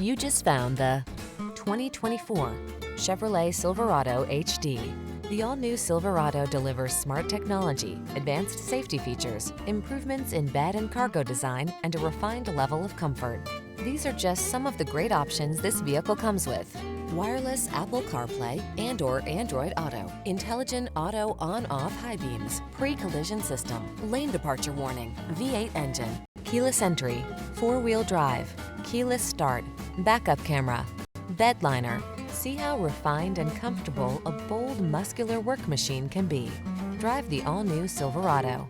You just found the 2024 Chevrolet Silverado HD. The all-new Silverado delivers smart technology, advanced safety features, improvements in bed and cargo design, and a refined level of comfort. These are just some of the great options this vehicle comes with: wireless Apple CarPlay and/or Android Auto, intelligent auto on-off high beams, pre-collision system, lane departure warning, V8 engine, keyless entry, four-wheel drive, keyless start, backup camera, bed liner. See how refined and comfortable a bold, muscular work machine can be. Drive the all-new Silverado.